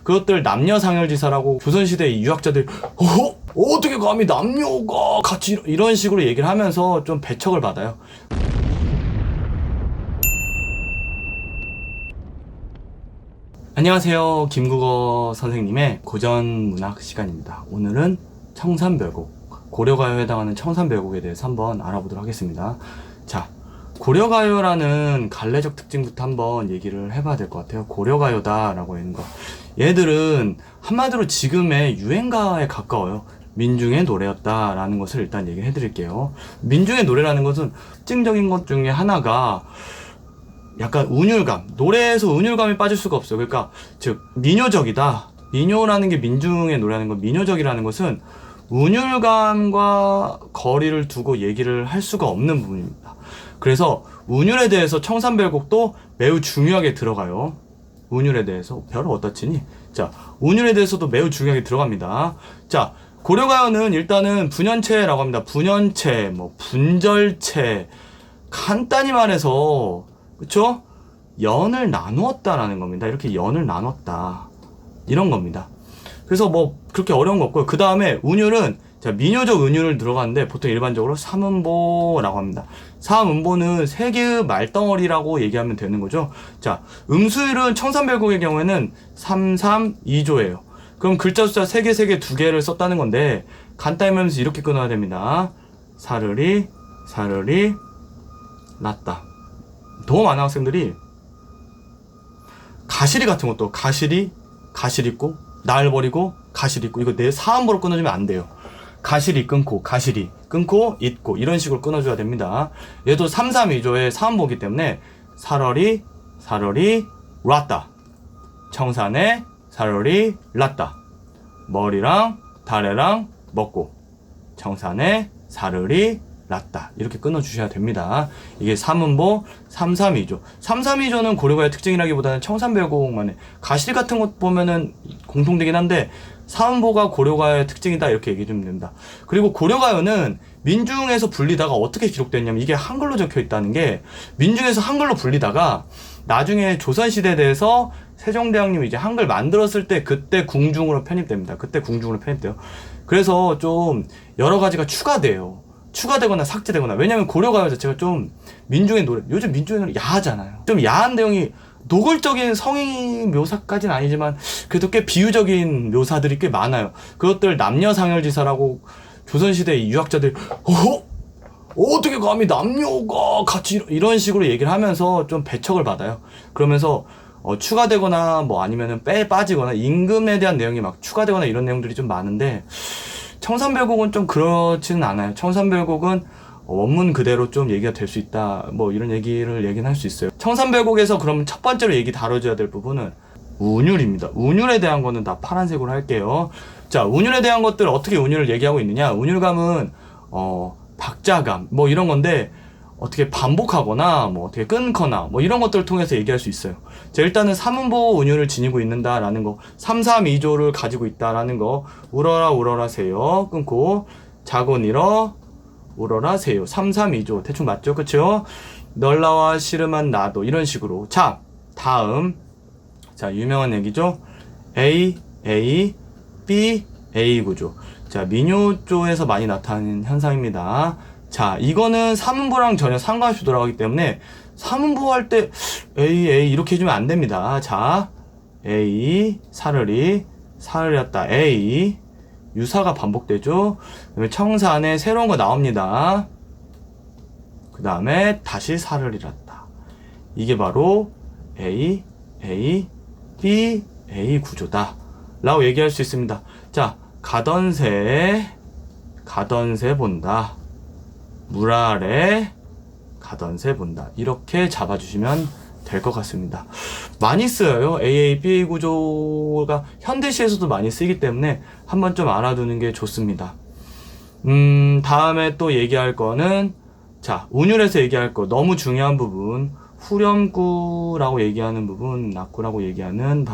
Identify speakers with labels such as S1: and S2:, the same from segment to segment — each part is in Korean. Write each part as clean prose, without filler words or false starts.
S1: 그것들 남녀상열지사라고 조선시대 유학자들이 어떻게 감히 남녀가 같이 이런 식으로 얘기를 하면서 좀 배척을 받아요. 안녕하세요. 김국어 선생님의 고전문학 시간입니다. 오늘은 청산별곡, 고려가요에 해당하는 청산별곡에 대해서 한번 알아보도록 하겠습니다. 자, 고려가요라는 갈래적 특징부터 한번 얘기를 해봐야 될 것 같아요. 고려가요다라고 하는 거. 얘들은 한마디로 지금의 유행가에 가까워요. 민중의 노래였다라는 것을 일단 얘기를 해드릴게요. 민중의 노래라는 것은 특징적인 것 중에 하나가 약간 운율감, 노래에서 운율감이 빠질 수가 없어요. 그러니까 즉 민요적이다. 민요라는 게 민중의 노래라는 건, 민요적이라는 것은 운율감과 거리를 두고 얘기를 할 수가 없는 부분입니다. 그래서 운율에 대해서 청산별곡도 매우 중요하게 들어가요. 운율에 대해서 별을 어디다 치니? 자, 운율에 대해서도 매우 중요하게 들어갑니다. 자, 고려가요는 일단은 분연체라고 합니다. 분연체, 뭐 분절체, 간단히 말해서 그쵸? 연을 나누었다라는 겁니다. 이렇게 연을 나눴다, 이런 겁니다. 그래서 뭐 그렇게 어려운 거 없고요. 그 다음에 운율은, 자, 민요적 운율을 들어가는데 보통 일반적으로 삼음보라고 합니다. 삼음보는 세 개의 말덩어리라고 얘기하면 되는 거죠. 자, 음수율은 청산별곡의 경우에는 3, 3, 2조예요. 그럼 글자 숫자 3개, 3개, 2개를 썼다는 건데 간단히 말하면서 이렇게 끊어야 됩니다. 사르리, 사르리, 났다. 더 많은 학생들이 가시리 같은 것도 가시리, 가시리 있고 날 버리고 가시리 있고, 이거 내 사음보로 끊어주면 안 돼요. 가시리 끊고 가시리 끊고 있고 이런 식으로 끊어줘야 됩니다. 얘도 3, 3, 2조의 사음보기 때문에 사러리, 사러리, 랐다. 청산에 사러리, 랐다. 머리랑 다래랑 먹고 청산에 사르리, 랐다. 이렇게 끊어주셔야 됩니다. 이게 삼음보 3, 3, 2조. 3, 3, 2조는 고려가의 특징이라기보다는 청산별곡만의, 가시리 같은 것 보면은 공통되긴 한데 삼음보가 고려가의 특징이다, 이렇게 얘기 좀 됩니다. 그리고 고려가요는 민중에서 불리다가 어떻게 기록됐냐면, 이게 한글로 적혀 있다는 게, 민중에서 한글로 불리다가 나중에 조선시대에 대해서 세종대왕님이 이제 한글 만들었을 때 그때 궁중으로 편입됩니다. 그때 궁중으로 편입돼요. 그래서 좀 여러 가지가 추가되거나 삭제되거나. 왜냐면 고려가요 자체가 좀 민중의 노래, 요즘 민중의 노래 야하잖아요. 좀 야한 내용이, 노골적인 성의 묘사까지는 아니지만 그래도 꽤 비유적인 묘사들이 꽤 많아요. 그것들 남녀상열지사라고 조선시대 유학자들이 어떻게 감히 남녀가 같이 이런 식으로 얘기를 하면서 좀 배척을 받아요. 그러면서 추가되거나 뭐 아니면은 빠지거나 임금에 대한 내용이 막 추가되거나 이런 내용들이 좀 많은데, 청산별곡은 좀 그렇지는 않아요. 청산별곡은 원문 그대로 좀 얘기가 될 수 있다, 뭐 이런 얘기는 할 수 있어요. 청산별곡에서 그러면 첫 번째로 얘기 다뤄줘야 될 부분은 운율입니다. 운율에 대한 거는 다 파란색으로 할게요. 자, 운율에 대한 것들 어떻게 운율을 얘기하고 있느냐. 운율감은 박자감 뭐 이런 건데, 어떻게 반복하거나 뭐 어떻게 끊거나 뭐 이런 것들을 통해서 얘기할 수 있어요. 자, 일단은 삼음보 운율을 지니고 있는다라는 거, 3, 3, 2조를 가지고 있다라는 거, 울어라 울어라 새요 끊고 자고 일어 울어라 새요, 3, 3, 2조 대충 맞죠? 그쵸? 널 나와 씨름한 나도, 이런 식으로. 자, 다음, 자, 유명한 얘기죠. A, A, B, A 구조. 자, 민요조에서 많이 나타나는 현상입니다. 자, 이거는 삼음보랑 전혀 상관없이 돌아가기 때문에 삼음보 할 때 A, A 이렇게 해주면 안 됩니다. 자, A, 사르리, 사르렸다, A, 유사가 반복되죠. 그다음에 청산에 새로운 거 나옵니다. 그 다음에 다시 사르리랐다. 이게 바로 A, A, B, A 구조다 라고 얘기할 수 있습니다. 자, 가던 새 본다. 물 아래 가던 새 본다. 이렇게 잡아주시면 될 것 같습니다. 많이 쓰여요. AA, BA 구조가 현대시에서도 많이 쓰이기 때문에 한번 좀 알아두는 게 좋습니다. 다음에 또 얘기할 거는, 자, 운율에서 얘기할 거 너무 중요한 부분, 후렴구라고 얘기하는 부분, 낙구라고 얘기하는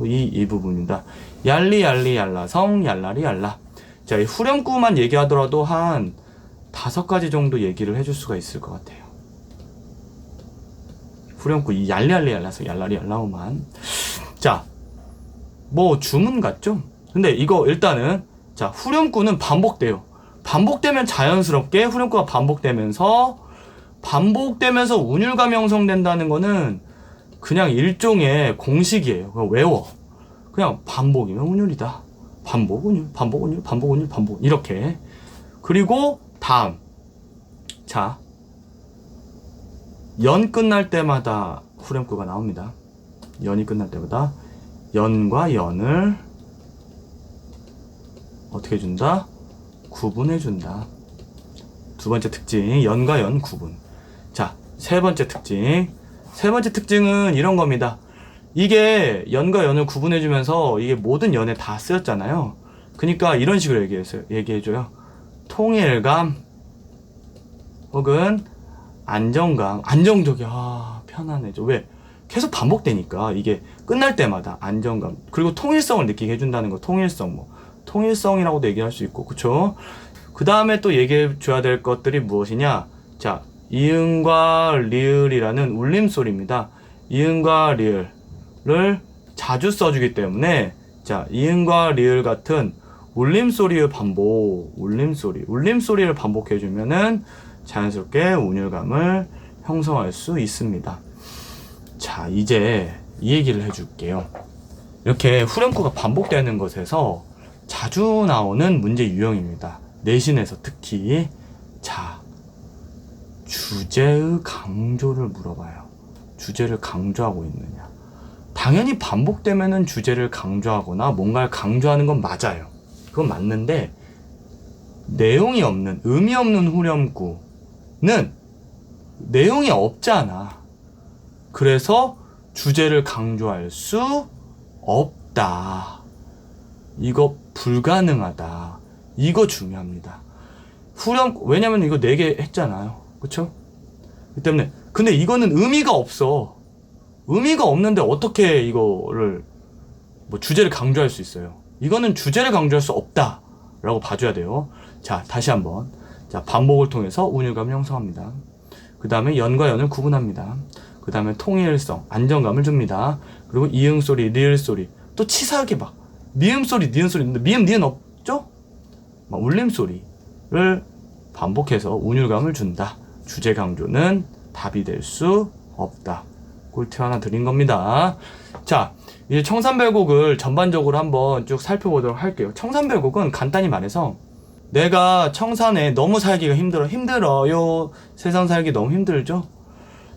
S1: 이 부분입니다. 얄리 얄리 얄라성 얄라리 얄라. 자, 이 후렴구만 얘기하더라도 한 5가지 정도 얘기를 해줄 수가 있을 것 같아요. 후렴구 이 얄리얄리 얄라서 얄라리 얄라오만. 자, 뭐 주문 같죠? 근데 이거 일단은 자, 후렴구는 반복돼요. 반복되면 자연스럽게 후렴구가 반복되면서 운율감이 형성된다는 거는 그냥 일종의 공식이에요. 그냥 외워. 그냥 반복이면 운율이다. 반복, 운율, 반복, 운율, 반복, 운율, 반복. 이렇게. 그리고 다음. 자, 연 끝날 때마다 후렴구가 나옵니다. 연이 끝날 때마다 연과 연을 어떻게 준다? 구분해준다. 두 번째 특징, 연과 연 구분. 자, 세 번째 특징. 세 번째 특징은 이런 겁니다. 이게 연과 연을 구분해주면서 이게 모든 연에 다 쓰였잖아요. 그러니까 이런 식으로 얘기해줘요. 통일감 혹은 안정감. 안정적이야. 편안해져. 왜? 계속 반복되니까 이게 끝날 때마다 안정감. 그리고 통일성을 느끼게 해준다는 거. 통일성 뭐. 통일성이라고도 얘기할 수 있고, 그쵸? 그 다음에 또 얘기해 줘야 될 것들이 무엇이냐? 자, 이응과 리을이라는 울림소리입니다. 이응과 리을을 자주 써주기 때문에, 자, 이응과 리을 같은 울림소리의 반복, 울림소리를 반복해주면은 자연스럽게 운율감을 형성할 수 있습니다. 자, 이제 이 얘기를 해줄게요. 이렇게 후렴구가 반복되는 것에서 자주 나오는 문제 유형입니다. 내신에서 특히. 자, 주제의 강조를 물어봐요. 주제를 강조하고 있느냐. 당연히 반복되면은 주제를 강조하거나 뭔가를 강조하는 건 맞아요. 그건 맞는데, 내용이 없는, 의미 없는 후렴구는 내용이 없잖아. 그래서 주제를 강조할 수 없다. 이거 불가능하다. 이거 중요합니다. 왜냐면 이거 4개 했잖아요. 그쵸? 그 때문에. 근데 이거는 의미가 없어. 의미가 없는데 어떻게 이거를 뭐 주제를 강조할 수 있어요? 이거는 주제를 강조할 수 없다. 라고 봐줘야 돼요. 자, 다시 한번. 자, 반복을 통해서 운율감을 형성합니다. 그 다음에 연과 연을 구분합니다. 그 다음에 통일성, 안정감을 줍니다. 그리고 이응소리, 리을소리. 또 치사하게 막 미음소리, 니은소리 있는데 미음, 니은 없죠? 막 울림소리를 반복해서 운율감을 준다. 주제 강조는 답이 될 수 없다. 꿀팁 하나 드린 겁니다. 자, 이제 청산별곡을 전반적으로 한번 쭉 살펴보도록 할게요. 청산별곡은 간단히 말해서 내가 청산에 너무 살기가 힘들어요. 세상 살기 너무 힘들죠?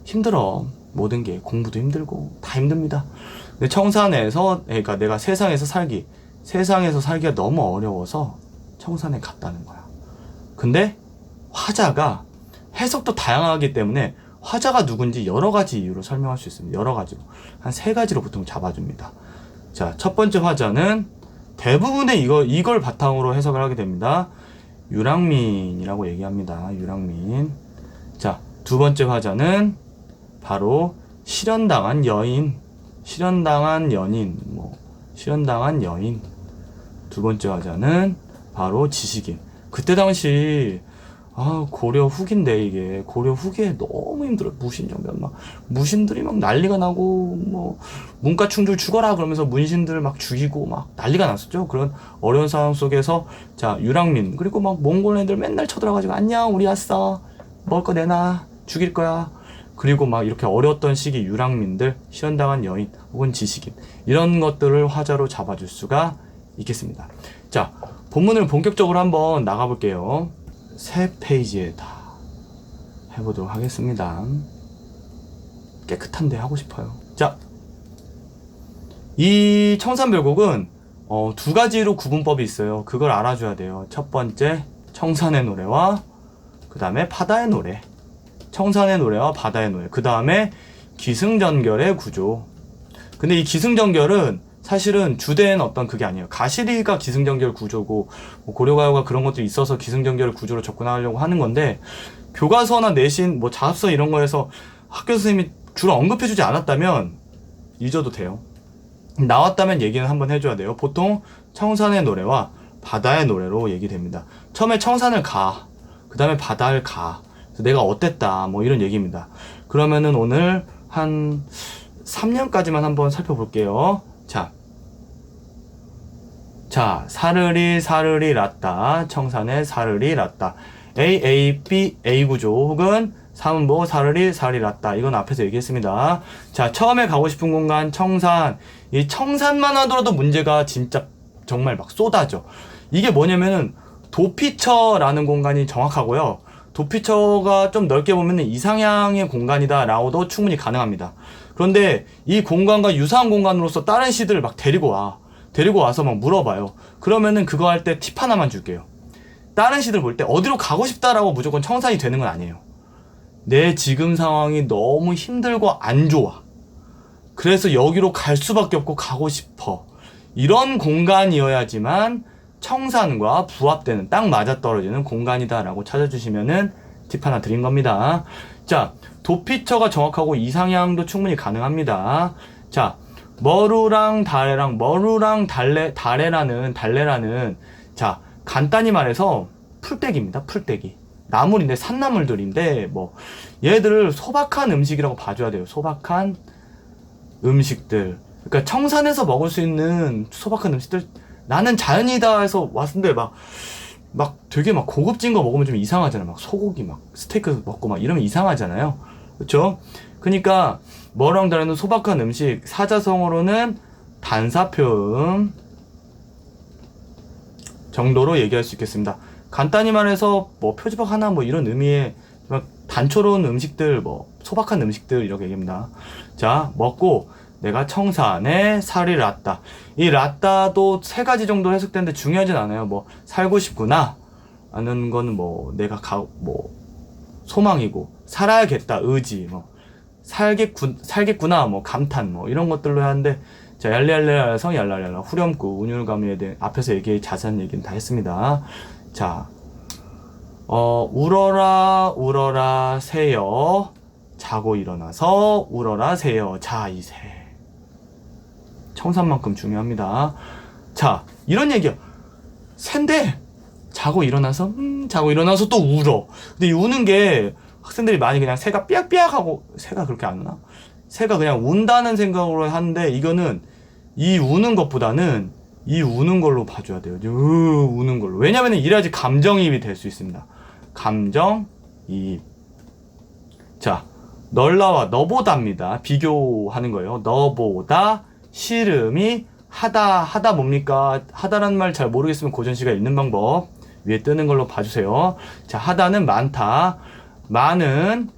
S1: 힘들어. 모든 게 공부도 힘들고 다 힘듭니다. 근데 청산에서, 그러니까 내가 세상에서 살기가 너무 어려워서 청산에 갔다는 거야. 근데 화자가 해석도 다양하기 때문에 화자가 누군지 여러 가지 이유로 설명할 수 있습니다. 여러 가지로. 한 3가지로 보통 잡아줍니다. 자, 첫 번째 화자는 대부분의 이걸 바탕으로 해석을 하게 됩니다. 유랑민이라고 얘기합니다. 유랑민. 자, 두 번째 화자는 바로 실현당한 여인. 실현당한 여인. 두 번째 화자는 바로 지식인. 그때 당시 고려 후기인데 이게 고려 후기에 너무 힘들어. 무신정변 막 무신들이 막 난리가 나고 뭐 문과충들 죽어라 그러면서 문신들 막 죽이고 막 난리가 났었죠. 그런 어려운 상황 속에서 자, 유랑민 그리고 막 몽골 애들 맨날 쳐들어가지고 안녕 우리 왔어 먹을 거 내놔 죽일 거야. 그리고 막 이렇게 어려웠던 시기 유랑민들, 실현당한 여인 혹은 지식인 이런 것들을 화자로 잡아줄 수가 있겠습니다. 자, 본문을 본격적으로 한번 나가볼게요. 3페이지에 다 해보도록 하겠습니다. 깨끗한데 하고 싶어요. 자, 이 청산별곡은 2가지로 구분법이 있어요. 그걸 알아줘야 돼요. 첫 번째, 청산의 노래와 그 다음에 바다의 노래. 청산의 노래와 바다의 노래. 그 다음에 기승전결의 구조. 근데 이 기승전결은 사실은 주된 어떤 그게 아니에요. 가시리가 기승전결 구조고 뭐 고려가요가 그런 것들이 있어서 기승전결 구조로 접근하려고 하는 건데 교과서나 내신 뭐 자습서 이런 거에서 학교 선생님이 주로 언급해주지 않았다면 잊어도 돼요. 나왔다면 얘기는 한번 해줘야 돼요. 보통 청산의 노래와 바다의 노래로 얘기됩니다. 처음에 청산을 가, 그 다음에 바다를 가. 그래서 내가 어땠다 뭐 이런 얘기입니다. 그러면은 오늘 한 3년까지만 한번 살펴볼게요. 자, 자, 사르리 사르리 랐다. 청산에 사르리 랐다. A, A, B, A 구조 혹은 사문보 사르리 사르리 랐다. 이건 앞에서 얘기했습니다. 자, 처음에 가고 싶은 공간 청산. 이 청산만 하더라도 문제가 진짜 정말 막 쏟아져. 이게 뭐냐면은 도피처라는 공간이 정확하고요. 도피처가 좀 넓게 보면 이상향의 공간이다 라고도 충분히 가능합니다. 그런데 이 공간과 유사한 공간으로서 다른 시들을 막 데리고 와서 막 물어봐요. 그러면은 그거 할 때 팁 하나만 줄게요. 다른 시들 볼 때 어디로 가고 싶다라고 무조건 청산이 되는 건 아니에요. 내 지금 상황이 너무 힘들고 안 좋아. 그래서 여기로 갈 수밖에 없고 가고 싶어. 이런 공간이어야지만 청산과 부합되는, 딱 맞아떨어지는 공간이다라고 찾아주시면은 팁 하나 드린 겁니다. 자, 도피처가 정확하고 이상향도 충분히 가능합니다. 자, 머루랑 달래라는 자, 간단히 말해서 풀떼기입니다. 풀떼기. 나물인데 산나물들인데 뭐 얘들을 소박한 음식이라고 봐줘야 돼요. 소박한 음식들. 그러니까 청산에서 먹을 수 있는 소박한 음식들. 나는 자연이다 해서 왔는데 막 되게 막 고급진 거 먹으면 좀 이상하잖아요. 막 소고기 막 스테이크 먹고 막 이러면 이상하잖아요. 그렇죠? 그러니까 뭐랑 다른 소박한 음식, 사자성어로는 단사표음 정도로 얘기할 수 있겠습니다. 간단히 말해서 뭐 표지박 하나 뭐 이런 의미의 막 단초로운 음식들, 뭐 소박한 음식들 이렇게 얘기합니다. 자, 먹고 내가 청산에 살이 랐다. 이 랐다도 세 가지 정도 해석되는데 중요하진 않아요. 뭐 살고 싶구나 하는 거는 뭐 내가 뭐 소망이고, 살아야겠다 의지, 뭐 살겠구나 뭐 감탄, 뭐 이런 것들로 하는데, 자, 얄레얄레라서 얄랄얄라 후렴구 운율감에 대해 앞에서 자세한 얘기는 다 했습니다. 자, 울어라 새여 자고 일어나서 울어라 새여. 자, 이 새 청산만큼 중요합니다. 자, 이런 얘기야. 샌데 자고 일어나서 또 울어. 근데 이 우는 게 학생들이 많이 그냥 새가 삐약삐약하고, 새가 그렇게 안 우나? 새가 그냥 운다는 생각으로 하는데, 이거는 이 우는 것보다는 이 우는 걸로 봐줘야 돼요. 우는 걸로. 왜냐면 이래야지 감정이입이 될 수 있습니다. 감정이입. 자, 널라와 너보다입니다. 비교하는 거예요. 너보다 씨름이 하다 뭡니까? 하다라는 말 잘 모르겠으면 고전시가 읽는 방법 위에 뜨는 걸로 봐주세요. 자, 하다는 많다. 많은,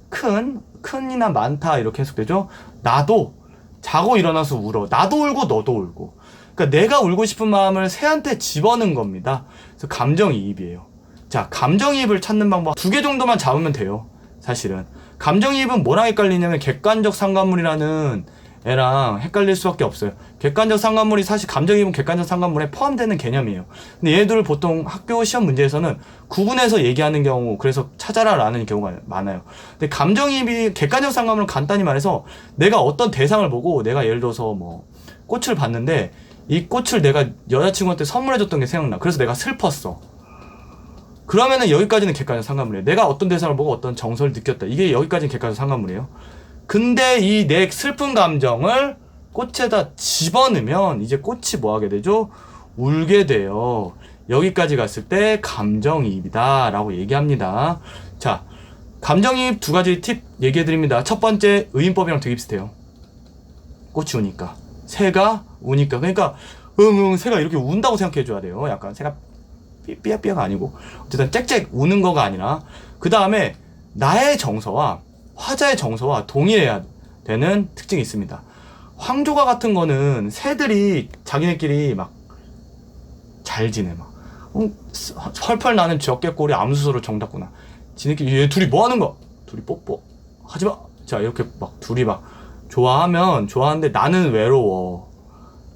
S1: 큰이나 많다 이렇게 해석되죠. 나도 자고 일어나서 울어. 나도 울고 너도 울고. 그러니까 내가 울고 싶은 마음을 새한테 집어넣은 겁니다. 그래서 감정이입이에요. 자, 감정이입을 찾는 방법 2개 정도만 잡으면 돼요. 사실은 감정이입은 뭐랑 헷갈리냐면 객관적 상관물이라는 애랑 헷갈릴 수밖에 없어요. 객관적 상관물이 사실 감정이입은 객관적 상관물에 포함되는 개념이에요. 근데 얘들을 보통 학교 시험 문제에서는 구분해서 얘기하는 경우, 그래서 찾아라 라는 경우가 많아요. 근데 감정이입이 객관적 상관물은 간단히 말해서 내가 어떤 대상을 보고, 내가 예를 들어서 뭐 꽃을 봤는데 이 꽃을 내가 여자친구한테 선물해줬던 게 생각나. 그래서 내가 슬펐어. 그러면은 여기까지는 객관적 상관물이에요. 내가 어떤 대상을 보고 어떤 정서를 느꼈다. 이게 여기까지는 객관적 상관물이에요. 근데 이 내 슬픈 감정을 꽃에다 집어넣으면 이제 꽃이 뭐 하게 되죠? 울게 돼요. 여기까지 갔을 때 감정이입이다 라고 얘기합니다. 자, 감정이입 2가지 팁 얘기해 드립니다. 첫 번째, 의인법이랑 되게 비슷해요. 꽃이 우니까, 새가 우니까. 그러니까 새가 이렇게 운다고 생각해 줘야 돼요. 약간 새가 삐약삐약 아니고 어쨌든 짹짹 우는 거가 아니라, 그 다음에 나의 정서와 화자의 정서와 동일해야 되는 특징이 있습니다. 황조가 같은 거는 새들이 자기네끼리 막 잘 지내. 막 펄펄 나는 쥐어깨꼬리 암수소를 정답구나. 지네끼리 얘 둘이 뭐 하는 거? 둘이 뽀뽀 하지마. 자, 이렇게 막 둘이 막 좋아하는데 나는 외로워.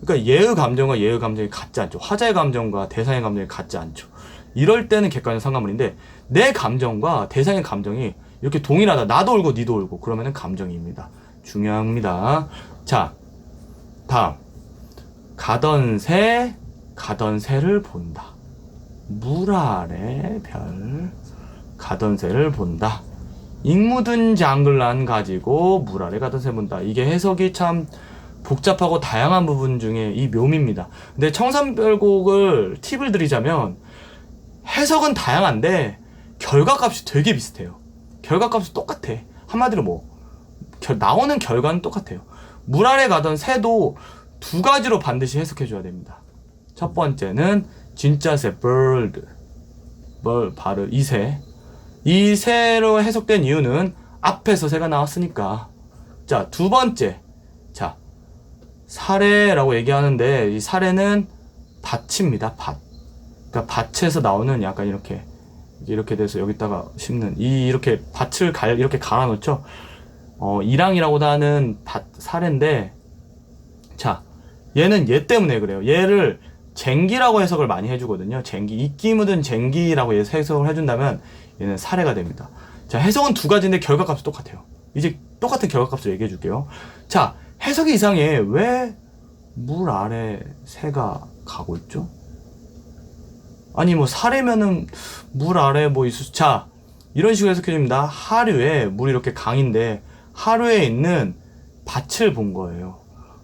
S1: 그러니까 얘의 감정과 얘의 감정이 같지 않죠. 화자의 감정과 대상의 감정이 같지 않죠. 이럴 때는 객관적 상관물인데, 내 감정과 대상의 감정이 이렇게 동일하다. 나도 울고 니도 울고. 그러면은 감정입니다. 중요합니다. 자, 다음. 가던 새를 본다. 물 아래 별. 가던 새를 본다. 익 묻은 장글란 가지고 물 아래 가던 새 본다. 이게 해석이 참 복잡하고 다양한 부분 중에 이 묘미입니다. 근데 청산별곡을 팁을 드리자면 해석은 다양한데 결과값이 되게 비슷해요. 결과값이 똑같아. 한마디로 뭐 나오는 결과는 똑같아요. 물 아래 가던 새도 두 가지로 반드시 해석해줘야 됩니다. 첫 번째는 진짜 새, bird, 바로 이 새. 이 새로 해석된 이유는 앞에서 새가 나왔으니까. 자, 두 번째. 자, 사례라고 얘기하는데 이 사례는 밭입니다. 밭. 그러니까 밭에서 나오는 약간 이렇게 돼서 여기다가 심는 이렇게 밭을 이렇게 갈아 놓죠. 이랑이라고도 하는 밭 사례인데, 자, 얘는 얘 때문에 그래요. 얘를 쟁기라고 해석을 많이 해주거든요. 쟁기, 이끼 묻은 쟁기라고 해석을 해준다면 얘는 사례가 됩니다. 자, 해석은 두 가지인데 결과값이 똑같아요. 이제 똑같은 결과값을 얘기해 줄게요. 자, 해석이 이상해. 왜 물 아래 새가 가고 있죠? 아니 뭐 사례면은 물 아래 뭐 있을 자, 이런 식으로 해석해 줍니다. 하류에 물이 이렇게 강인데 하류에 있는 밭을 본 거예요.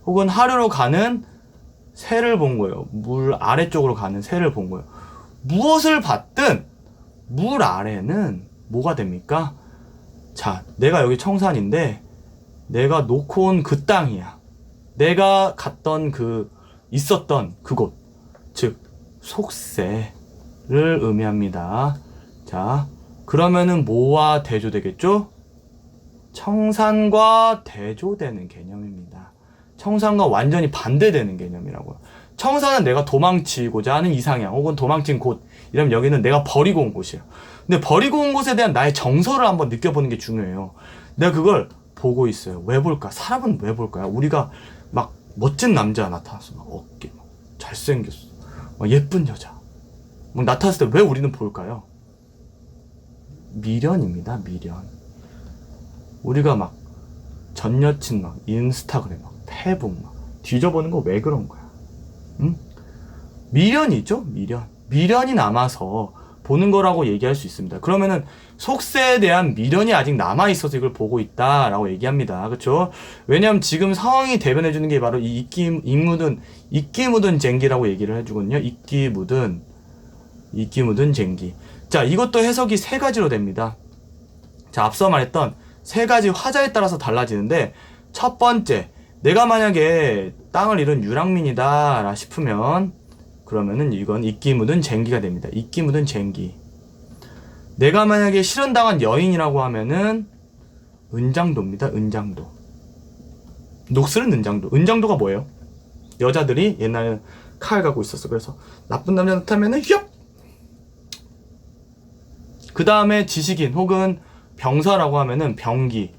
S1: 혹은 하류로 가는 새를 본 거예요. 물 아래쪽으로 가는 새를 본 거예요. 무엇을 봤든 물 아래는 뭐가 됩니까? 자, 내가 여기 청산인데 내가 놓고 온 그 땅이야. 내가 갔던 있었던 그곳. 즉, 속세를 의미합니다. 자, 그러면은 뭐와 대조되겠죠? 청산과 대조되는 개념입니다. 청산과 완전히 반대되는 개념이라고요. 청산은 내가 도망치고자 하는 이상향 혹은 도망친 곳, 이러면 여기는 내가 버리고 온 곳이에요. 근데 버리고 온 곳에 대한 나의 정서를 한번 느껴보는 게 중요해요. 내가 그걸 보고 있어요. 왜 볼까? 사람은 왜 볼까요? 우리가 막 멋진 남자 나타났어. 막 어깨, 막 잘생겼어. 막 예쁜 여자. 막 나타났을 때 왜 우리는 볼까요? 미련입니다, 미련. 우리가 막 전 여친 막 인스타그램 막 페북 막 뒤져보는 거 왜 그런 거야? 응? 미련이죠, 미련. 미련이 남아서 보는 거라고 얘기할 수 있습니다. 그러면은 속세에 대한 미련이 아직 남아있어서 이걸 보고 있다라고 얘기합니다. 그쵸? 왜냐면 지금 상황이 대변해주는 게 바로 이 이끼 묻은 쟁기라고 얘기를 해주거든요. 이끼 묻은 쟁기. 자, 이것도 해석이 세 가지로 됩니다. 자, 앞서 말했던 세 가지 화자에 따라서 달라지는데, 첫 번째, 내가 만약에 땅을 잃은 유랑민이다 싶으면 그러면은 이건 이끼 묻은 쟁기가 됩니다. 이끼 묻은 쟁기. 내가 만약에 실현당한 여인이라고 하면은 은장도입니다. 은장도. 녹슬은 은장도. 은장도가 뭐예요? 여자들이 옛날에 칼 갖고 있었어. 그래서 나쁜 남자 나타나면은 휘업! 그 다음에 지식인 혹은 병사라고 하면은 병기.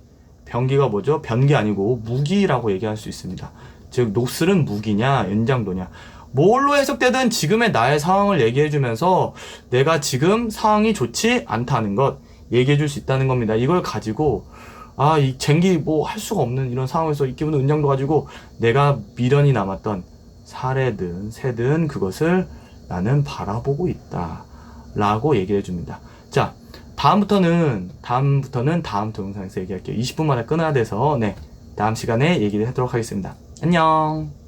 S1: 병기가 뭐죠? 변기 아니고 무기라고 얘기할 수 있습니다. 즉 녹슬은 무기냐 은장도냐. 뭘로 해석되든 지금의 나의 상황을 얘기해주면서 내가 지금 상황이 좋지 않다는 것 얘기해줄 수 있다는 겁니다. 이걸 가지고 이 쟁기 뭐 할 수가 없는 이런 상황에서 이끼 묻은 은장도 가지고 내가 미련이 남았던 사례든 새든 그것을 나는 바라보고 있다 라고 얘기를 해줍니다. 자, 다음부터는 다음 동영상에서 얘기할게요. 20분 만에 끊어야 돼서 다음 시간에 얘기를 하도록 하겠습니다. 안녕.